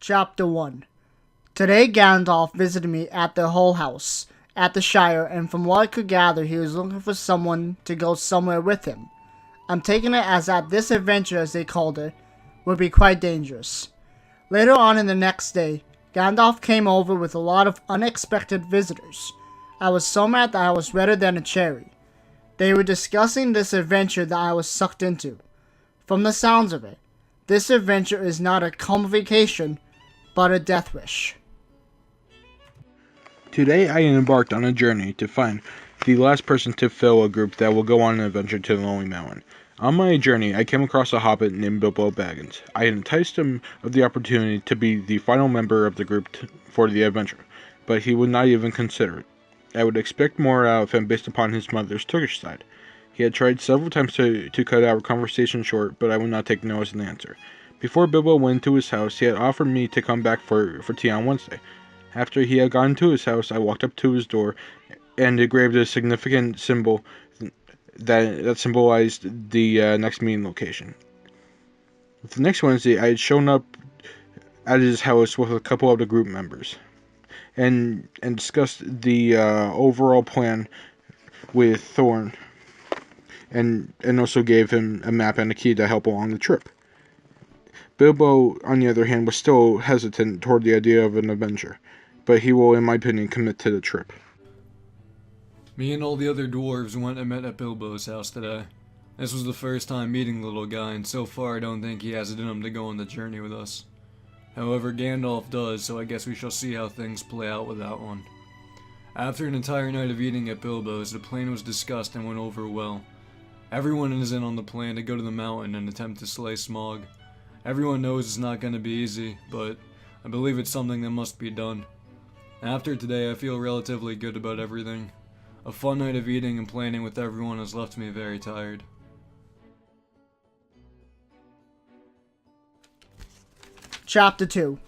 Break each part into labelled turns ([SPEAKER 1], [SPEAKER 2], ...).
[SPEAKER 1] Chapter 1. Today Gandalf visited me at the Hull House, at the Shire, and from what I could gather he was looking for someone to go somewhere with him. I'm taking it as that this adventure, as they called it, would be quite dangerous. Later on in the next day, Gandalf came over with a lot of unexpected visitors. I was so mad that I was redder than a cherry. They were discussing this adventure that I was sucked into. From the sounds of it, this adventure is not a calm vacation, but a death wish.
[SPEAKER 2] Today I embarked on a journey to find the last person to fill a group that will go on an adventure to the Lonely Mountain. On my journey, I came across a hobbit named Bilbo Baggins. I had enticed him of the opportunity to be the final member of the group for the adventure, but he would not even consider it. I would expect more out of him based upon his mother's Turkish side. He had tried several times to cut our conversation short, but I would not take no as an answer. Before Bilbo went to his house, he had offered me to come back for tea on Wednesday. After he had gone to his house, I walked up to his door and engraved a significant symbol that symbolized the next meeting location. The next Wednesday, I had shown up at his house with a couple of the group members and discussed the overall plan with Thorin, and also gave him a map and a key to help along the trip. Bilbo, on the other hand, was still hesitant toward the idea of an adventure, but he will, in my opinion, commit to the trip.
[SPEAKER 3] Me and all the other dwarves went and met at Bilbo's house today. This was the first time meeting the little guy, and so far I don't think he has it in him to go on the journey with us. However, Gandalf does, so I guess we shall see how things play out with that one. After an entire night of eating at Bilbo's, the plan was discussed and went over well. Everyone is in on the plan to go to the mountain and attempt to slay Smaug. Everyone knows it's not going to be easy, but I believe it's something that must be done. After today, I feel relatively good about everything. A fun night of eating and planning with everyone has left me very tired.
[SPEAKER 1] Chapter 2.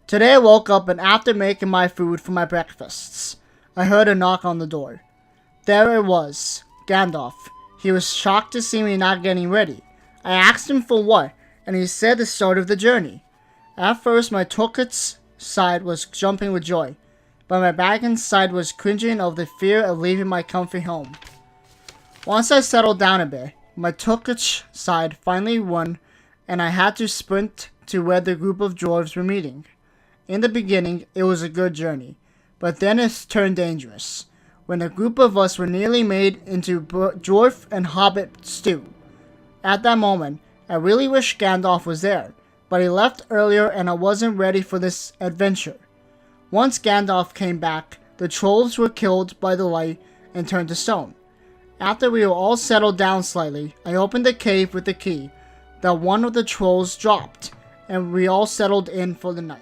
[SPEAKER 1] Today I woke up, and after making my food for my breakfasts, I heard a knock on the door. There it was, Gandalf. He was shocked to see me not getting ready. I asked him for what, and he said the start of the journey. At first my Tolkien's side was jumping with joy, but my Baggins side was cringing of the fear of leaving my comfy home. Once I settled down a bit, my Tolkien's side finally won, and I had to sprint to where the group of dwarves were meeting. In the beginning, it was a good journey, but then it turned dangerous, when a group of us were nearly made into dwarf and hobbit stew. At that moment, I really wished Gandalf was there, but he left earlier and I wasn't ready for this adventure. Once Gandalf came back, the trolls were killed by the light and turned to stone. After we were all settled down slightly, I opened the cave with the key that one of the trolls dropped, and we all settled in for the night.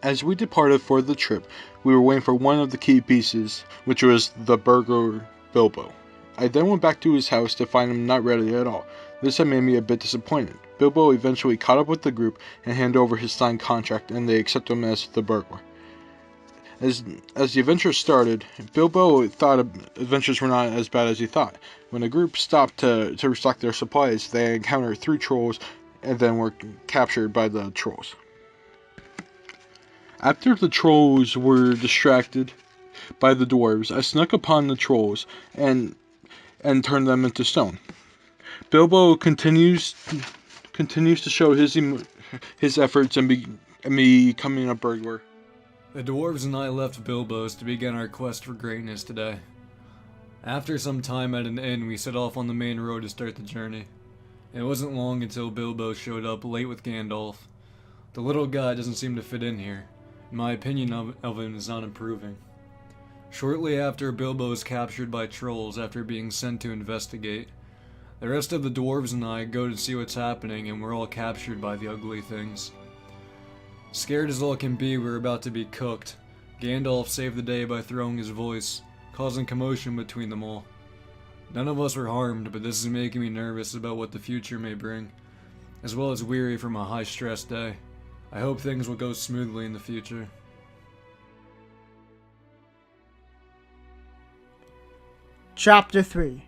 [SPEAKER 2] As we departed for the trip, we were waiting for one of the key pieces, which was the burglar Bilbo. I then went back to his house to find him not ready at all. This had made me a bit disappointed. Bilbo eventually caught up with the group and handed over his signed contract, and they accepted him as the burglar. As the adventure started, Bilbo thought adventures were not as bad as he thought. When the group stopped to restock their supplies, they encountered 3 trolls and then were captured by the trolls. After the trolls were distracted by the dwarves, I snuck upon the trolls and turned them into stone. Bilbo continues to show his efforts in becoming a burglar.
[SPEAKER 3] The dwarves and I left Bilbo's to begin our quest for greatness today. After some time at an inn, we set off on the main road to start the journey. It wasn't long until Bilbo showed up late with Gandalf. The little guy doesn't seem to fit in here. My opinion of him is not improving. Shortly after, Bilbo is captured by trolls after being sent to investigate. The rest of the dwarves and I go to see what's happening, and we're all captured by the ugly things. Scared as all can be, we're about to be cooked. Gandalf saved the day by throwing his voice, causing commotion between them all. None of us were harmed, but this is making me nervous about what the future may bring, as well as weary from a high-stress day. I hope things will go smoothly in the future.
[SPEAKER 1] Chapter 3.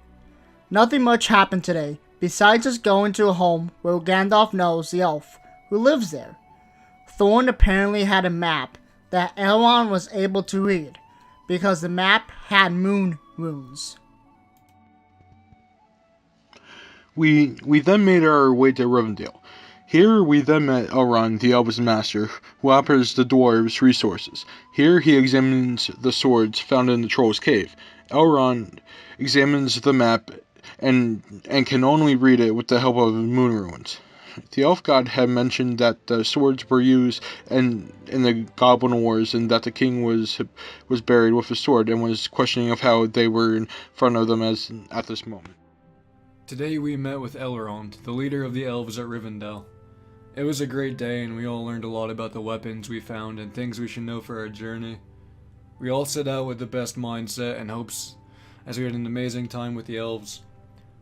[SPEAKER 1] Nothing much happened today, besides us going to a home where Gandalf knows the elf who lives there. Thorin apparently had a map that Elrond was able to read, because the map had moon runes.
[SPEAKER 2] We then made our way to Rivendell. Here we then met Elrond, the Elves Master, who offers the dwarves resources. Here he examines the swords found in the Troll's Cave. Elrond examines the map and can only read it with the help of moon runes. The elf god had mentioned that the swords were used in the Goblin Wars, and that the king was buried with a sword, and was questioning of how they were in front of them at this moment.
[SPEAKER 3] Today we met with Elrond, the leader of the elves at Rivendell. It was a great day, and we all learned a lot about the weapons we found and things we should know for our journey. We all set out with the best mindset and hopes, as we had an amazing time with the elves.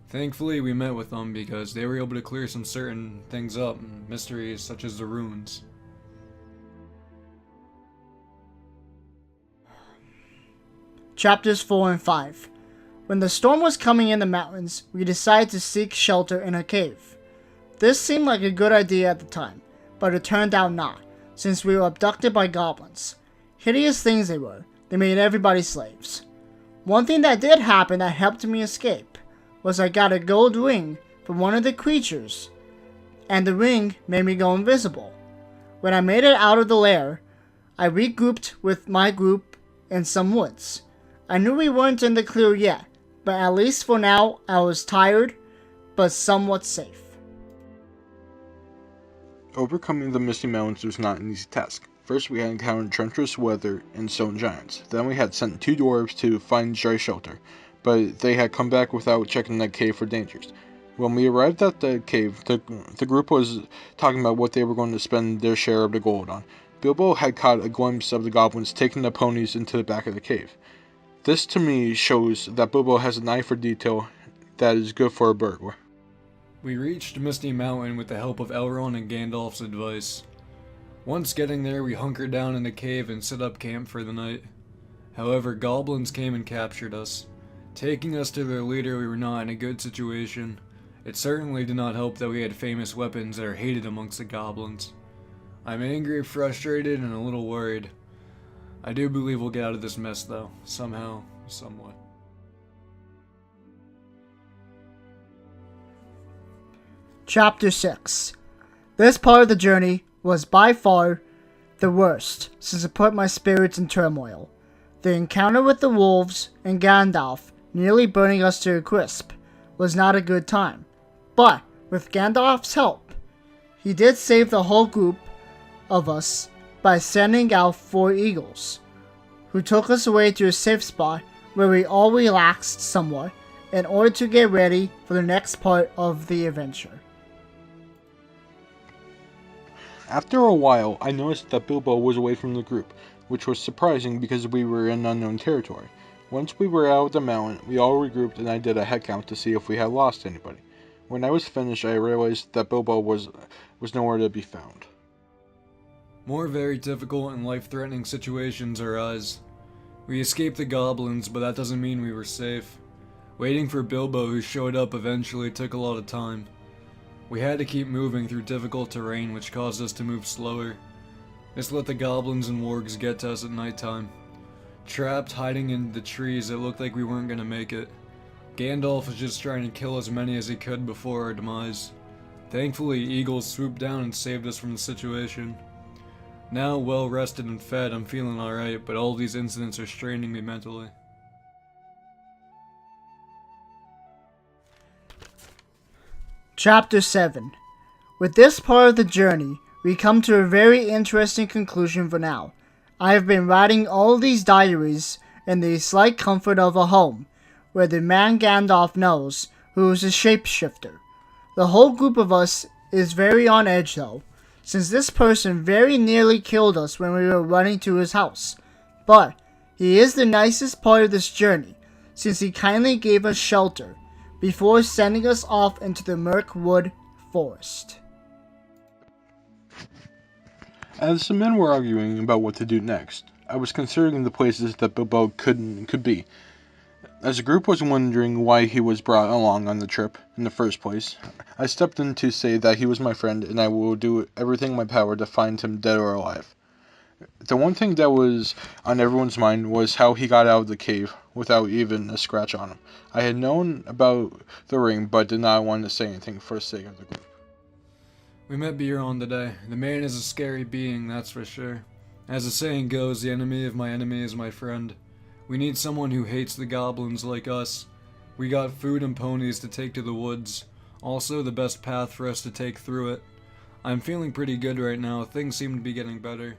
[SPEAKER 3] Thankfully, we met with them because they were able to clear some certain things up, mysteries such as the runes.
[SPEAKER 1] Chapters 4 and 5. When the storm was coming in the mountains, we decided to seek shelter in a cave. This seemed like a good idea at the time, but it turned out not, since we were abducted by goblins. Hideous things they were. They made everybody slaves. One thing that did happen that helped me escape was I got a gold ring from one of the creatures, and the ring made me go invisible. When I made it out of the lair, I regrouped with my group in some woods. I knew we weren't in the clear yet, but at least for now I was tired, but somewhat safe.
[SPEAKER 2] Overcoming the Misty Mountains was not an easy task. First we had encountered treacherous weather and stone giants. Then we had sent 2 dwarves to find dry shelter, but they had come back without checking the cave for dangers. When we arrived at the cave, the group was talking about what they were going to spend their share of the gold on. Bilbo had caught a glimpse of the goblins taking the ponies into the back of the cave. This to me shows that Bilbo has an eye for detail that is good for a burglar.
[SPEAKER 3] We reached Misty Mountain with the help of Elrond and Gandalf's advice. Once getting there, we hunkered down in the cave and set up camp for the night. However, goblins came and captured us. Taking us to their leader, we were not in a good situation. It certainly did not help that we had famous weapons that are hated amongst the goblins. I'm angry, frustrated, and a little worried. I do believe we'll get out of this mess though, somehow, somewhat.
[SPEAKER 1] Chapter 6. This part of the journey was by far the worst, since it put my spirits in turmoil. The encounter with the wolves and Gandalf nearly burning us to a crisp was not a good time. But with Gandalf's help, he did save the whole group of us by sending out 4 eagles, who took us away to a safe spot where we all relaxed somewhat in order to get ready for the next part of the adventure.
[SPEAKER 2] After a while, I noticed that Bilbo was away from the group, which was surprising because we were in unknown territory. Once we were out of the mountain, we all regrouped and I did a head count to see if we had lost anybody. When I was finished, I realized that Bilbo was nowhere to be found.
[SPEAKER 3] More very difficult and life-threatening situations arise. We escaped the goblins, but that doesn't mean we were safe. Waiting for Bilbo, who showed up eventually, took a lot of time. We had to keep moving through difficult terrain, which caused us to move slower. This let the goblins and wargs get to us at nighttime. Trapped, hiding in the trees, it looked like we weren't gonna make it. Gandalf was just trying to kill as many as he could before our demise. Thankfully, eagles swooped down and saved us from the situation. Now, well rested and fed, I'm feeling alright, but all these incidents are straining me mentally.
[SPEAKER 1] Chapter 7. With this part of the journey, we come to a very interesting conclusion for now. I have been writing all these diaries in the slight comfort of a home, where the man Gandalf knows, who is a shapeshifter. The whole group of us is very on edge though, since this person very nearly killed us when we were running to his house. But he is the nicest part of this journey, since he kindly gave us shelter before sending us off into the Mirkwood forest.
[SPEAKER 2] As the men were arguing about what to do next, I was considering the places that Bilbo could be. As the group was wondering why he was brought along on the trip in the first place, I stepped in to say that he was my friend and I will do everything in my power to find him dead or alive. The one thing that was on everyone's mind was how he got out of the cave without even a scratch on him. I had known about the ring, but did not want to say anything for the sake of the group.
[SPEAKER 3] We met Bjorn today. The man is a scary being, that's for sure. As the saying goes, the enemy of my enemy is my friend. We need someone who hates the goblins like us. We got food and ponies to take to the woods. Also, the best path for us to take through it. I'm feeling pretty good right now. Things seem to be getting better.